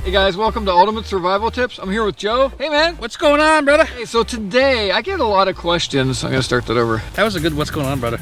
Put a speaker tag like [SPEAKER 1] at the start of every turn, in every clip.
[SPEAKER 1] Hey guys, welcome to Ultimate Survival Tips. I'm here with Joe.
[SPEAKER 2] Hey man, what's going on, brother?
[SPEAKER 1] Hey, so today I get a lot of questions. So I'm gonna start that over.
[SPEAKER 2] That was a good what's going on, brother.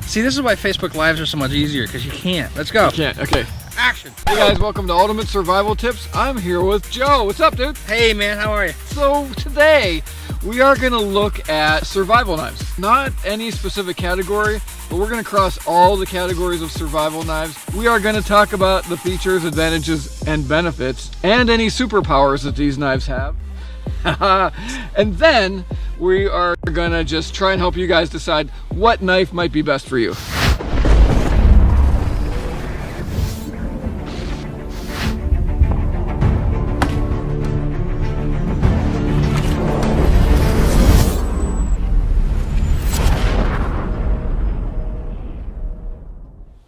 [SPEAKER 2] See, this is why Facebook Lives are so much easier, because you can't. Let's go.
[SPEAKER 1] You can't, okay.
[SPEAKER 2] Action.
[SPEAKER 1] Hey guys, welcome to Ultimate Survival Tips. I'm here with Joe. What's up, dude?
[SPEAKER 2] Hey man, how are you?
[SPEAKER 1] So today we are gonna look at survival knives. Not any specific category, but we're gonna cross all the categories of survival knives. We are gonna talk about the features, advantages, and benefits, and any superpowers that these knives have. And then we are gonna just try and help you guys decide what knife might be best for you.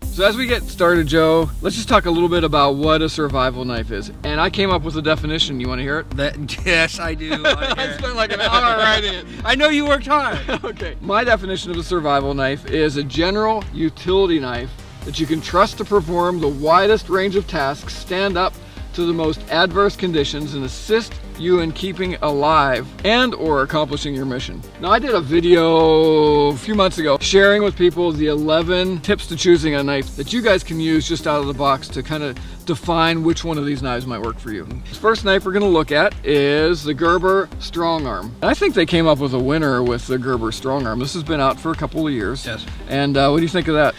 [SPEAKER 1] So as we get started, Joe, let's just talk a little bit about what a survival knife is. And I came up with a definition. You want to hear it?
[SPEAKER 2] Yes, I do.
[SPEAKER 1] I spent like an hour writing it.
[SPEAKER 2] I know you worked hard.
[SPEAKER 1] Okay. My definition of a survival knife is a general utility knife that you can trust to perform the widest range of tasks, stand up to the most adverse conditions, and assist you in keeping alive and or accomplishing your mission. Now, I did a video a few months ago sharing with people the 11 tips to choosing a knife that you guys can use just out of the box to kind of define which one of these knives might work for you. The first knife we're going to look at is the Gerber Strong Arm. And I think they came up with a winner with the Gerber Strong Arm. This has been out for a couple of years.
[SPEAKER 2] Yes.
[SPEAKER 1] And what do you think of that?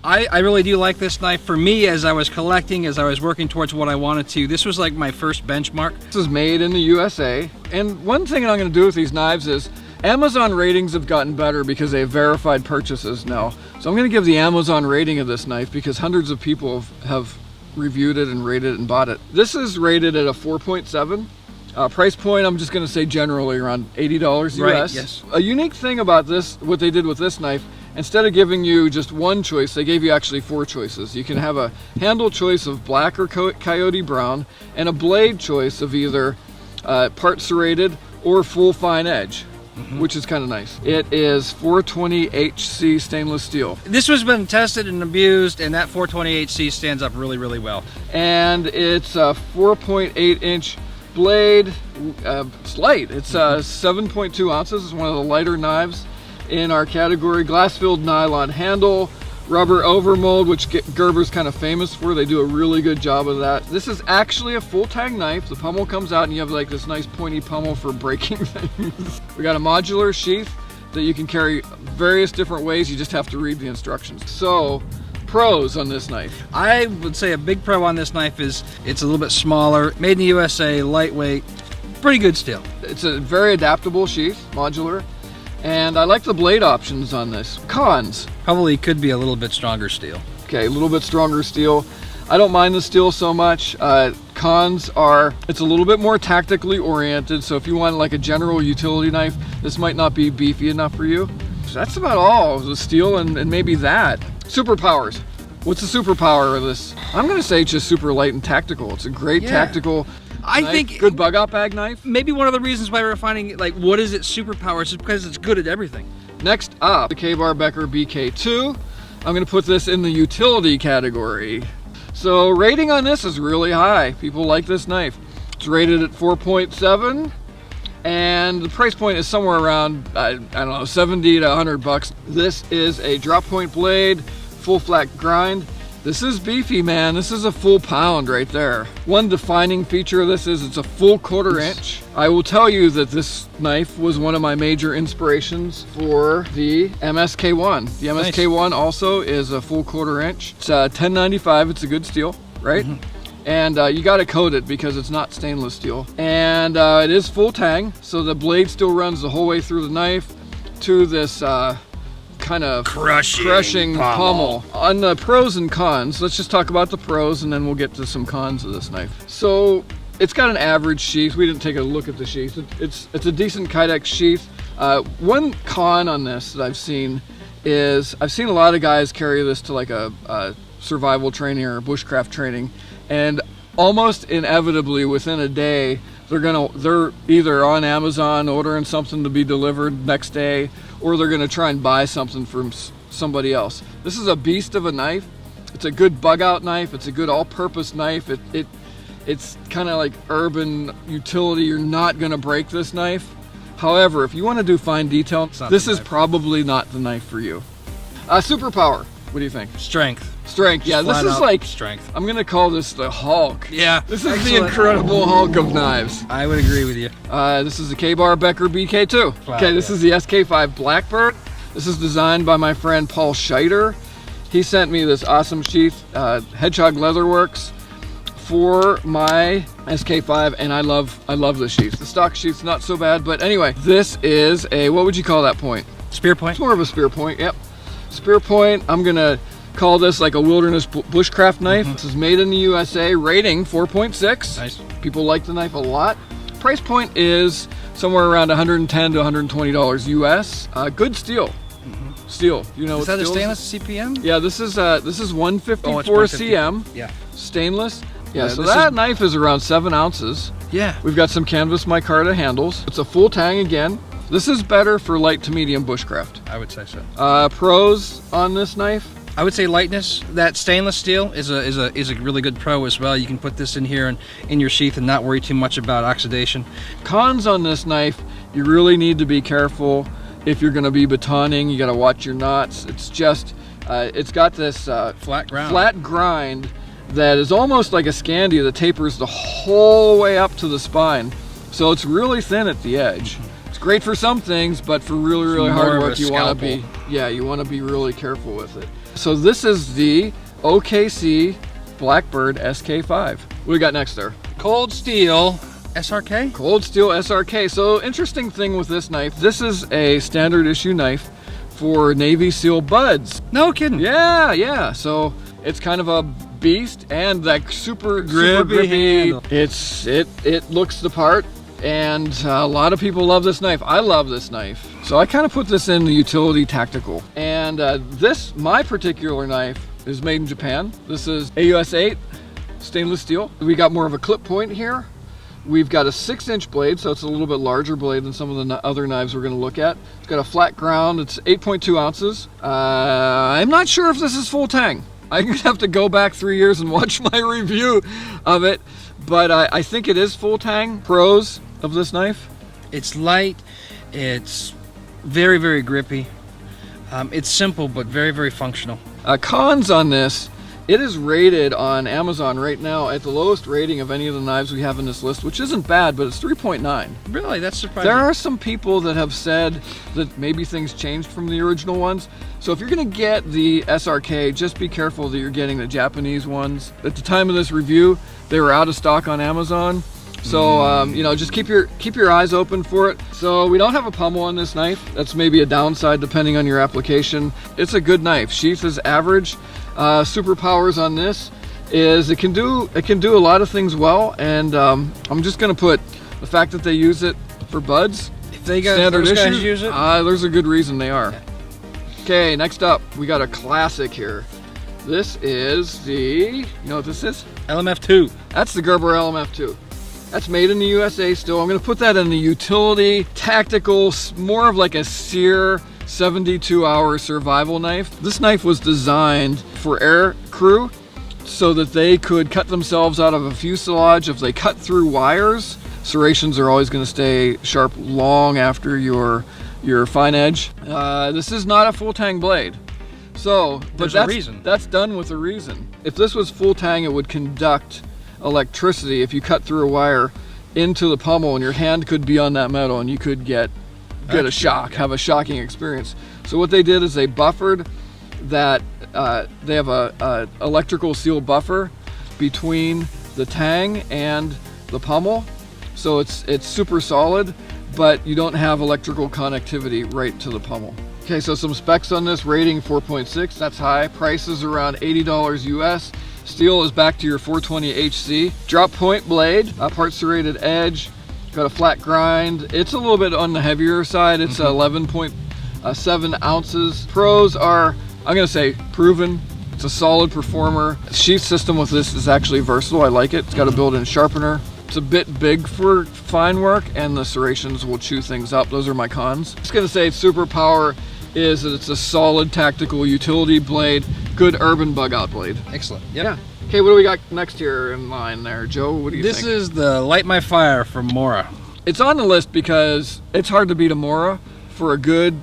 [SPEAKER 2] I really do like this knife. For me, as I was collecting, as I was working towards what I wanted to, this was like my first benchmark.
[SPEAKER 1] This is made in the USA. And one thing I'm going to do with these knives is Amazon ratings have gotten better because they have verified purchases now. So I'm going to give the Amazon rating of this knife because hundreds of people have reviewed it and rated it and bought it. This is rated at a 4.7. Price point, I'm just going to say generally around $80 US.
[SPEAKER 2] Right, yes.
[SPEAKER 1] A unique thing about this, what they did with this knife, instead of giving you just one choice, they gave you actually 4 choices. You can have a handle choice of black or coyote brown, and a blade choice of either part serrated or full fine edge, which is kind of nice. It is 420 HC stainless steel.
[SPEAKER 2] This has been tested and abused, and that 420 HC stands up really, really well.
[SPEAKER 1] And it's a 4.8 inch blade. It's light. It's 7.2 ounces. It's one of the lighter knives in our category. Glass-filled nylon handle, rubber overmold, which Gerber's kind of famous for. They do a really good job of that. This is actually a full tang knife. The pommel comes out and you have like this nice pointy pommel for breaking things. We got a modular sheath that you can carry various different ways. You just have to read the instructions. So, pros on this knife.
[SPEAKER 2] I would say a big pro on this knife is it's a little bit smaller, made in the USA, lightweight, pretty good steel.
[SPEAKER 1] It's a very adaptable sheath, modular. And I like the blade options on this. Cons.
[SPEAKER 2] Probably could be a little bit stronger steel.
[SPEAKER 1] Okay, a little bit stronger steel. I don't mind the steel so much. Cons are, it's a little bit more tactically oriented, so if you want like a general utility knife, this might not be beefy enough for you. So that's about all, the steel and maybe that. Superpowers. What's the superpower of this? I'm gonna say it's just super light and tactical. It's a great tactical
[SPEAKER 2] I
[SPEAKER 1] knife.
[SPEAKER 2] think
[SPEAKER 1] Good bug out bag knife.
[SPEAKER 2] maybe one of the reasons why we're finding like what is its superpowers is because it's good at everything.
[SPEAKER 1] Next up, the Ka-Bar Becker BK2. I'm gonna put this in the utility category. So rating on this is really high. People like this knife. It's rated at 4.7 and the price point is somewhere around, I don't know, 70 to 100 bucks. This is a drop point blade, full flat grind. This is beefy, man. This is a full pound right there. One defining feature of this is it's a full 1/4 inch. I will tell you that this knife was one of my major inspirations for the MSK1. The MSK1 also is a full 1/4 inch. It's $10.95. It's a good steel, right? And you got to coat it because it's not stainless steel. And it is full tang, so the blade still runs the whole way through the knife to this kind of crushing pommel. On the pros and cons, let's just talk about the pros and then we'll get to some cons of this knife. So it's got an average sheath. We didn't take a look at the sheath. It's a decent Kydex sheath. One con on this that I've seen is I've seen a lot of guys carry this to like a survival training or bushcraft training, and almost inevitably within a day they're either on Amazon ordering something to be delivered next day, or they're gonna try and buy something from somebody else. This is a beast of a knife. It's a good bug out knife. It's a good all-purpose knife. It's kind of like urban utility. You're not gonna break this knife. However, if you want to do fine detail, this is probably not the knife for you. Superpower. What do you think?
[SPEAKER 2] Strength.
[SPEAKER 1] Strength. Yeah, this is like
[SPEAKER 2] strength.
[SPEAKER 1] I'm gonna call this the Hulk.
[SPEAKER 2] Yeah.
[SPEAKER 1] This is the Incredible Hulk of knives.
[SPEAKER 2] I would agree with you.
[SPEAKER 1] This is a Ka-Bar Becker BK2.
[SPEAKER 2] Wow,
[SPEAKER 1] okay, this is the SK5 Blackbird. This is designed by my friend Paul Scheider. He sent me this awesome sheath, Hedgehog Leatherworks, for my SK5, and I love this sheath. The stock sheath's not so bad, but anyway, this is a, what would you call that point?
[SPEAKER 2] Spear point.
[SPEAKER 1] It's more of a spear point. Yep, spear point. I'm gonna call this like a wilderness bushcraft knife. This is made in the USA, rating 4.6.
[SPEAKER 2] Nice.
[SPEAKER 1] People like the knife a lot. Price point is somewhere around $110 to $120 US. Good steel. Steel. You know,
[SPEAKER 2] is that a stainless CPM?
[SPEAKER 1] Yeah, this is 154 CM.
[SPEAKER 2] Yeah.
[SPEAKER 1] Stainless. Yeah, so
[SPEAKER 2] this
[SPEAKER 1] that knife is around 7 ounces.
[SPEAKER 2] Yeah.
[SPEAKER 1] We've got some canvas micarta handles. It's a full tang again. This is better for light to medium bushcraft.
[SPEAKER 2] I would say so.
[SPEAKER 1] Pros on this knife?
[SPEAKER 2] I would say lightness. That stainless steel is a really good pro as well. You can put this in here and in your sheath and not worry too much about oxidation.
[SPEAKER 1] Cons on this knife, you really need to be careful if you're going to be batoning. You got to watch your knots. It's just, it's got this
[SPEAKER 2] flat
[SPEAKER 1] grind that is almost like a Scandia that tapers the whole way up to the spine. So it's really thin at the edge. It's great for some things, but for really hard work, you want to be really careful with it. So this is the OKC Blackbird SK5. What do we got next there?
[SPEAKER 2] Cold steel SRK?
[SPEAKER 1] Cold steel SRK. So interesting thing with this knife, this is a standard issue knife for Navy SEAL buds.
[SPEAKER 2] No kidding.
[SPEAKER 1] Yeah. So it's kind of a beast, and that super grippy. It looks the part, and a lot of people love this knife. I love this knife. So I kind of put this in the utility tactical. And my particular knife is made in Japan. This is AUS 8 stainless steel. We got more of a clip point here. We've got a 6-inch blade, so it's a little bit larger blade than some of the other knives we're going to look at. It's got a flat ground. It's 8.2 ounces. I'm not sure if this is full tang. I'm going to have to go back 3 years and watch my review of it, but I think it is full tang. Pros of this knife?
[SPEAKER 2] It's light. It's very grippy. It's simple but very functional.
[SPEAKER 1] Cons on this, it is rated on Amazon right now at the lowest rating of any of the knives we have in this list, which isn't bad, but it's 3.9.
[SPEAKER 2] Really? That's surprising.
[SPEAKER 1] There are some people that have said that maybe things changed from the original ones. So if you're going to get the SRK, just be careful that you're getting the Japanese ones. At the time of this review, they were out of stock on Amazon. So just keep your eyes open for it. So we don't have a pommel on this knife. That's maybe a downside depending on your application. It's a good knife. Sheath is average. Superpowers on this is it can do a lot of things well, and I'm just gonna put the fact that they use it for buds.
[SPEAKER 2] If they got
[SPEAKER 1] standard
[SPEAKER 2] those
[SPEAKER 1] issue,
[SPEAKER 2] guys use it,
[SPEAKER 1] there's a good reason they are. Okay, next up we got a classic here. This is you know what this is?
[SPEAKER 2] LMF2.
[SPEAKER 1] That's the Gerber LMF2. That's made in the USA still. I'm going to put that in the utility, tactical, more of like a sear 72-hour survival knife. This knife was designed for air crew so that they could cut themselves out of a fuselage. If they cut through wires, serrations are always going to stay sharp long after your fine edge. This is not a full tang blade. So, but
[SPEAKER 2] There's a reason.
[SPEAKER 1] That's done with a reason. If this was full tang, it would conduct electricity. If you cut through a wire into the pommel, and your hand could be on that metal, and you could get a shock, have a shocking experience. So what they did is they buffered that. They have a electrical seal buffer between the tang and the pommel, so it's super solid, but you don't have electrical connectivity right to the pommel. Okay, so some specs on this: rating 4.6. That's high. Price is around $80 US. Steel is back to your 420 HC. Drop point blade, part serrated edge, got a flat grind. It's a little bit on the heavier side. It's 11.7 ounces. Pros are, I'm gonna say, proven. It's a solid performer. The sheath system with this is actually versatile. I like it. It's got a built-in sharpener. It's a bit big for fine work, and the serrations will chew things up. Those are my cons. I'm just gonna say superpower is that it's a solid tactical utility blade, good urban bug out blade.
[SPEAKER 2] Excellent.
[SPEAKER 1] Yep. Yeah. Okay, what do we got next here in line there, Joe? What do you think?
[SPEAKER 2] This is the Light My Fire from Mora.
[SPEAKER 1] It's on the list because it's hard to beat a Mora for a good,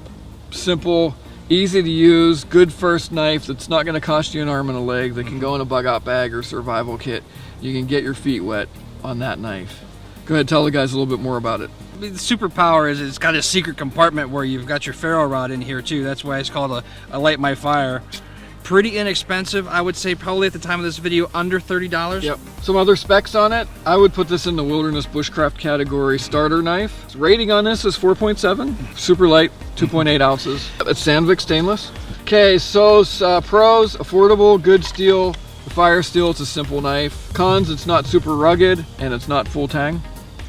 [SPEAKER 1] simple, easy to use, good first knife that's not going to cost you an arm and a leg, that can go in a bug out bag or survival kit. You can get your feet wet on that knife. Go ahead, tell the guys a little bit more about it.
[SPEAKER 2] The superpower is it's got a secret compartment where you've got your ferro rod in here too. That's why it's called a Light My Fire. Pretty inexpensive, I would say probably at the time of this video under $30.
[SPEAKER 1] Yep. Some other specs on it. I would put this in the wilderness bushcraft category starter knife. Rating on this is 4.7. Super light, 2.8 ounces. It's Sandvik stainless. Okay, so pros, affordable, good steel. The fire steel, it's a simple knife. Cons, it's not super rugged and it's not full tang.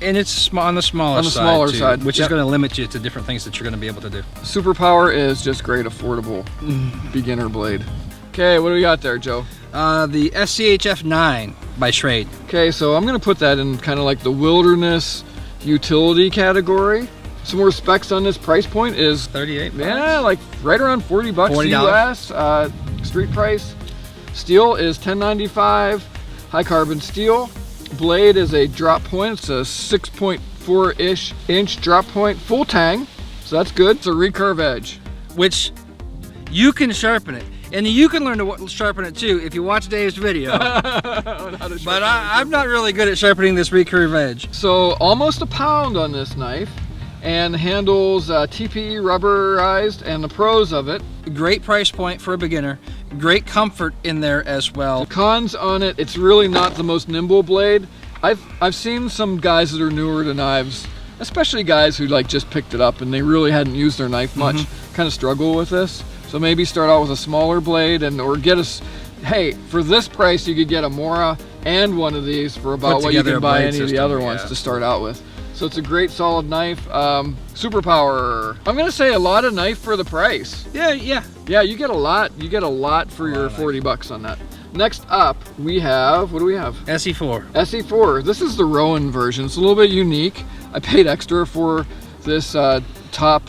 [SPEAKER 2] And it's on the smaller side, too, which
[SPEAKER 1] yep.
[SPEAKER 2] is going to limit you to different things that you're going to be able to do.
[SPEAKER 1] Superpower is just great, affordable beginner blade. Okay, what do we got there, Joe?
[SPEAKER 2] The SCHF 9 by Schrade.
[SPEAKER 1] Okay, so I'm going to put that in kind of like the wilderness utility category. Some more specs on this. Price point is
[SPEAKER 2] 38 bucks?
[SPEAKER 1] Yeah, like right around 40 bucks US. Street price. Steel is $10.95. High carbon steel. Blade is a drop point. It's a 6.4-ish inch drop point. Full tang, so that's good. It's a recurve edge.
[SPEAKER 2] Which you can sharpen it. And you can learn to sharpen it too if you watch Dave's video. But I'm not really good at sharpening this recurve edge.
[SPEAKER 1] So almost a pound on this knife, and the handle's TPE rubberized, and the pros of it.
[SPEAKER 2] Great price point for a beginner. Great comfort in there as well.
[SPEAKER 1] The cons on it, it's really not the most nimble blade. I've seen some guys that are newer to knives, especially guys who like just picked it up and they really hadn't used their knife much, kind of struggle with this. So maybe start out with a smaller blade or get hey, for this price you could get a Mora and one of these for about what you can buy any of the other ones to start out with. So it's a great solid knife. Superpower. I'm gonna say a lot of knife for the price.
[SPEAKER 2] Yeah,
[SPEAKER 1] you get a lot. You get a lot for your 40 bucks on that. Next up, we have, what do we have?
[SPEAKER 2] SE4.
[SPEAKER 1] SE4. This is the Rowan version. It's a little bit unique. I paid extra for this top,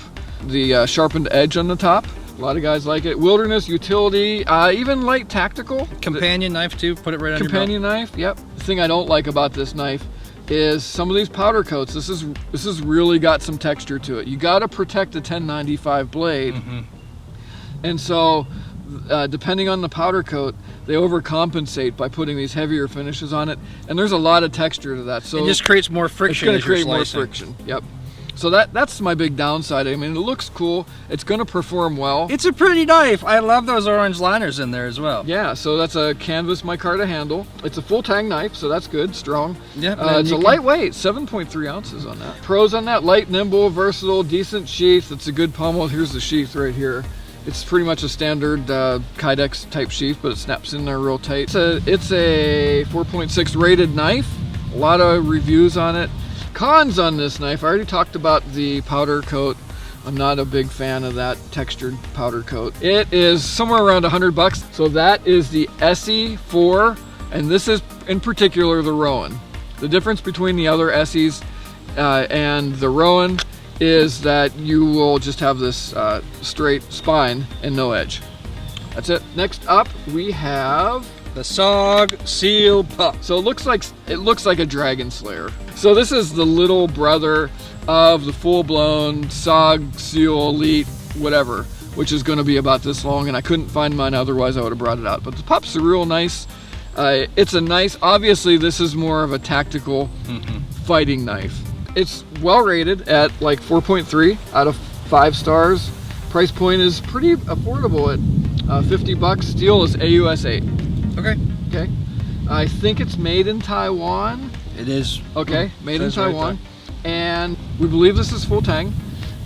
[SPEAKER 1] the sharpened edge on the top. A lot of guys like it. Wilderness, utility, even light tactical.
[SPEAKER 2] Companion knife too, put it right on your belt.
[SPEAKER 1] Companion knife, yep. The thing I don't like about this knife is some of these powder coats. This is really got some texture to it. You got to protect the 1095 blade. And so depending on the powder coat, they overcompensate by putting these heavier finishes on it, and there's a lot of texture to that. So
[SPEAKER 2] it just creates more friction.
[SPEAKER 1] It's going to create more friction. Yep. So that's my big downside. I mean, it looks cool. It's going to perform well.
[SPEAKER 2] It's a pretty knife. I love those orange liners in there as well.
[SPEAKER 1] Yeah, so that's a canvas micarta handle. It's a full tang knife, so that's good, strong.
[SPEAKER 2] Yeah.
[SPEAKER 1] It's a lightweight, 7.3 ounces on that. Pros on that: light, nimble, versatile, decent sheath. It's a good pommel. Here's the sheath right here. It's pretty much a standard Kydex type sheath, but it snaps in there real tight. It's a 4.6 rated knife. A lot of reviews on it. Cons on this knife, I already talked about the powder coat. I'm not a big fan of that textured powder coat. It is somewhere around 100 bucks. So that is the SE4, and this is in particular the Rowan. The difference between the other SEs and the Rowan is that you will just have this straight spine and no edge. That's it. Next up, we have
[SPEAKER 2] the SOG Seal Pup.
[SPEAKER 1] So it looks like a Dragon Slayer. So this is the little brother of the full-blown SOG Seal Elite whatever, which is going to be about this long, and I couldn't find mine, otherwise I would have brought it out. But the pup's a real nice. It's a nice. Obviously, this is more of a tactical fighting knife. It's well rated at like 4.3 out of 5 stars. Price point is pretty affordable at 50 bucks. Steel is AUS 8. Okay. I think it's made in Taiwan.
[SPEAKER 2] It is.
[SPEAKER 1] Okay, made in Taiwan. And we believe this is full tang.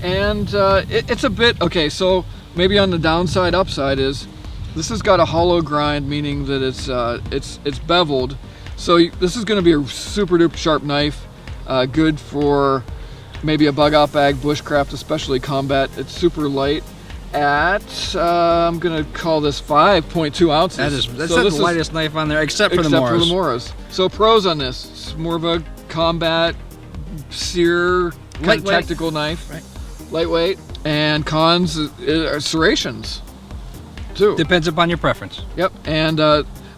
[SPEAKER 1] And it's a bit, okay, so maybe on the downside, upside is this has got a hollow grind, meaning that it's beveled. So this is going to be a super duper sharp knife. Good for maybe a bug out bag, bushcraft, especially combat. It's super light. I'm gonna call this 5.2 ounces.
[SPEAKER 2] That's the lightest knife on there, except for the
[SPEAKER 1] Moras. So pros on this: it's more of a combat, sear, kind of tactical knife, right? Lightweight. And cons are serrations too.
[SPEAKER 2] Depends upon your preference.
[SPEAKER 1] Yep. And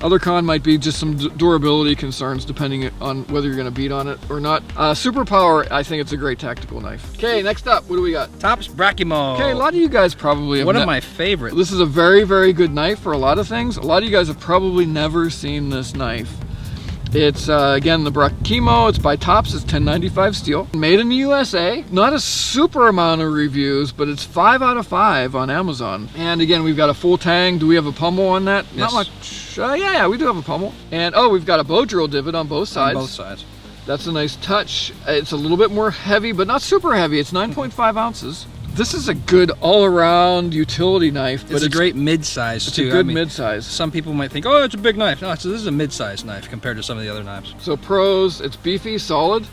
[SPEAKER 1] Other con might be just some durability concerns depending on whether you're gonna beat on it or not. Superpower, I think it's a great tactical knife. Okay, next up, what do we got?
[SPEAKER 2] Tops Brachimo.
[SPEAKER 1] Okay, a lot of you guys probably have
[SPEAKER 2] one of my favorites.
[SPEAKER 1] This is a very, very good knife for a lot of things. A lot of you guys have probably never seen this knife. It's, again, the Brachimo. It's by Tops. It's 1095 steel. Made in the USA. Not a super amount of reviews, but it's 5 out of 5 on Amazon. And again, we've got a full tang. Do we have a pummel on that?
[SPEAKER 2] Yes.
[SPEAKER 1] Not much. Yeah, we do have a pummel. And, oh, we've got a bow drill divot on both sides.
[SPEAKER 2] On both sides.
[SPEAKER 1] That's a nice touch. It's a little bit more heavy, but not super heavy. It's 9.5 ounces. This is a good all-around utility knife. But
[SPEAKER 2] it's a great mid-size too.
[SPEAKER 1] It's a good mid-size.
[SPEAKER 2] Some people might think, oh, it's a big knife. No, this is a mid-size knife compared to some of the other knives.
[SPEAKER 1] So pros, it's beefy, solid.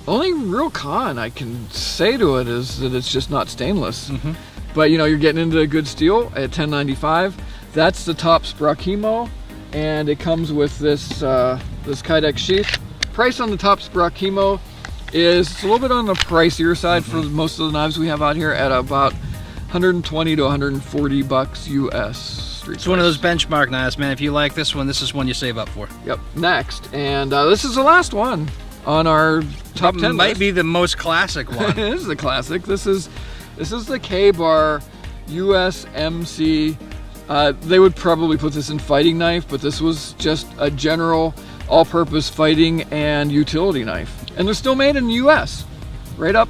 [SPEAKER 1] Only real con I can say to it is that it's just not stainless.
[SPEAKER 2] Mm-hmm.
[SPEAKER 1] But you know, you're getting into a good steel at 1095. That's the Tops Brachimo, and it comes with this this Kydex sheath. Price on the Tops Brachimo is it's a little bit on the pricier side for most of the knives we have out here at about 120 to 140 bucks US.
[SPEAKER 2] It's one of those benchmark knives, man. If you like this one, this is one you save up for.
[SPEAKER 1] Yep. Next, and this is the last one on our top 10
[SPEAKER 2] might
[SPEAKER 1] list.
[SPEAKER 2] be the most classic one.
[SPEAKER 1] This is a classic. This is the K-Bar USMC. They would probably put this in fighting knife, but this was just a general all-purpose fighting and utility knife. And they're still made in the US. Right up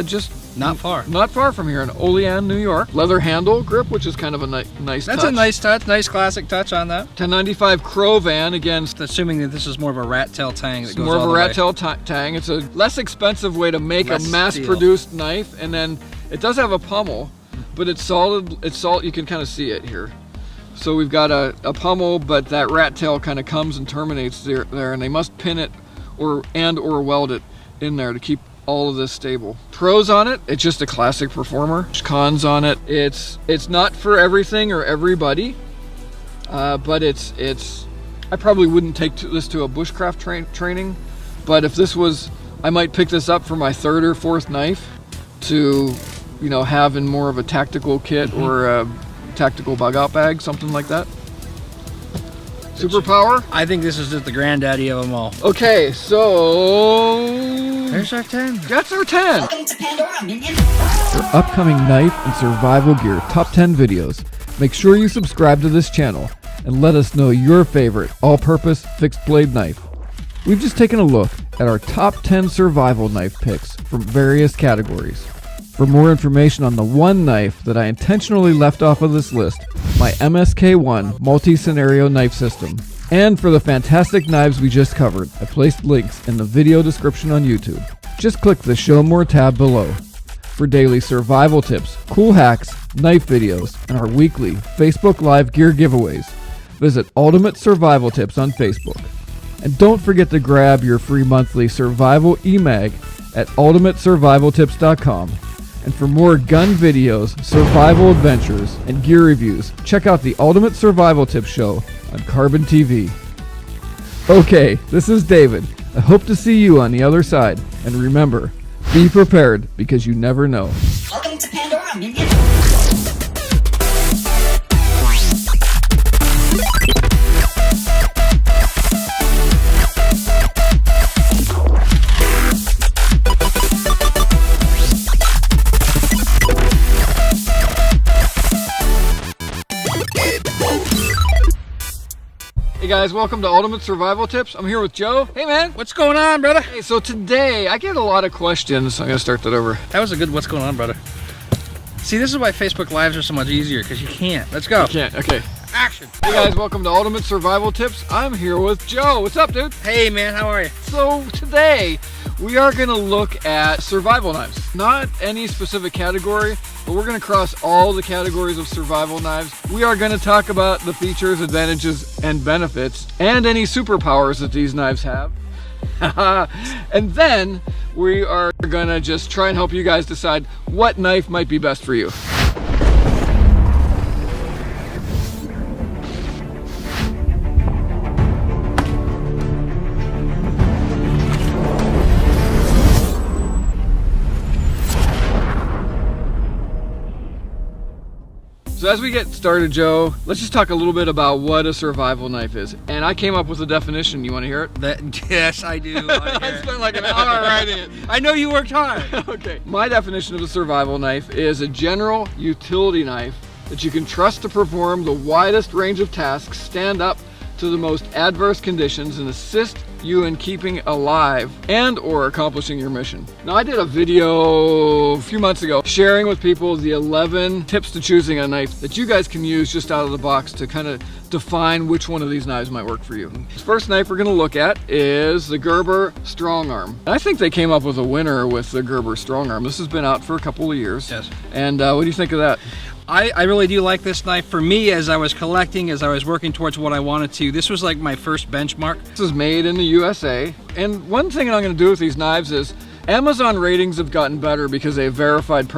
[SPEAKER 1] just
[SPEAKER 2] not far
[SPEAKER 1] from here in Olean, New York. Leather handle grip, which is kind of a nice touch.
[SPEAKER 2] That's a nice touch, nice classic touch on that.
[SPEAKER 1] 1095 Crovan, again.
[SPEAKER 2] Assuming that this is more of a rat tail tang that goes
[SPEAKER 1] more of
[SPEAKER 2] all
[SPEAKER 1] a
[SPEAKER 2] the
[SPEAKER 1] rat
[SPEAKER 2] way.
[SPEAKER 1] tail tang. It's a less expensive way to make a mass-produced knife, and then it does have a pummel, but it's solid. It's solid. You can kind of see it here. So we've got a pummel, but that rat tail kind of comes and terminates there, and they must pin it or weld it in there to keep all of this stable. Pros on it, it's just a classic performer. Cons on it, it's not for everything or everybody, but it's I probably wouldn't take this to a bushcraft training, but if this was, I might pick this up for my third or fourth knife to, you know, have in more of a tactical kit or a tactical bug out bag, something like that. Superpower?
[SPEAKER 2] I think this is just the granddaddy of them all.
[SPEAKER 1] Okay, so
[SPEAKER 2] there's our 10.
[SPEAKER 1] That's our 10.
[SPEAKER 3] Welcome to Pandora, minion.
[SPEAKER 1] For upcoming knife and survival gear top 10 videos, make sure you subscribe to this channel and let us know your favorite all-purpose fixed blade knife. We've just taken a look at our top 10 survival knife picks from various categories. For more information on the one knife that I intentionally left off of this list, my MSK1 multi-scenario knife system, and for the fantastic knives we just covered, I placed links in the video description on YouTube. Just click the Show More tab below. For daily survival tips, cool hacks, knife videos, and our weekly Facebook Live gear giveaways, visit Ultimate Survival Tips on Facebook. And don't forget to grab your free monthly survival e-mag at ultimatesurvivaltips.com. And for more gun videos, survival adventures, and gear reviews, check out the Ultimate Survival Tips show on Carbon TV. Okay, this is David. I hope to see you on the other side. And remember, be prepared because you never know.
[SPEAKER 3] Welcome to Pandora, minion.
[SPEAKER 1] Hey guys, welcome to Ultimate Survival Tips. I'm here with Joe. Hey man.
[SPEAKER 2] What's going on, brother?
[SPEAKER 1] Hey, so today I get a lot of questions. I'm gonna start that over.
[SPEAKER 2] That was a good what's going on, brother. See, this is why Facebook Lives are so much easier, because you can't. Let's go.
[SPEAKER 1] You can't, okay.
[SPEAKER 2] Action.
[SPEAKER 1] Hey guys, welcome to Ultimate Survival Tips. I'm here with Joe. What's up, dude?
[SPEAKER 2] Hey, man, how are you?
[SPEAKER 1] So today we are gonna look at survival knives. Not any specific category, but we're gonna cross all the categories of survival knives. We are gonna talk about the features, advantages, and benefits, and any superpowers that these knives have. And then we are gonna just try and help you guys decide what knife might be best for you. So as we get started, Joe, let's just talk a little bit about what a survival knife is. And I came up with a definition. You want to hear it?
[SPEAKER 2] Yes, I do.
[SPEAKER 1] I spent like an hour writing it.
[SPEAKER 2] I know you worked hard.
[SPEAKER 1] Okay. My definition of a survival knife is a general utility knife that you can trust to perform the widest range of tasks, stand up to the most adverse conditions, and assist you in keeping alive and or accomplishing your mission. Now, I did a video a few months ago sharing with people the 11 tips to choosing a knife that you guys can use just out of the box to kind of define which one of these knives might work for you. The first knife we're going to look at is the Gerber Strong Arm. I think they came up with a winner with the Gerber Strong Arm. This has been out for a couple of years.
[SPEAKER 2] Yes.
[SPEAKER 1] And what do you think of that?
[SPEAKER 2] I really do like this knife. For me, as I was collecting, as I was working towards what I wanted to, this was like my first benchmark.
[SPEAKER 1] This is made in the USA. And one thing I'm going to do with these knives is Amazon ratings have gotten better because they have verified purchase.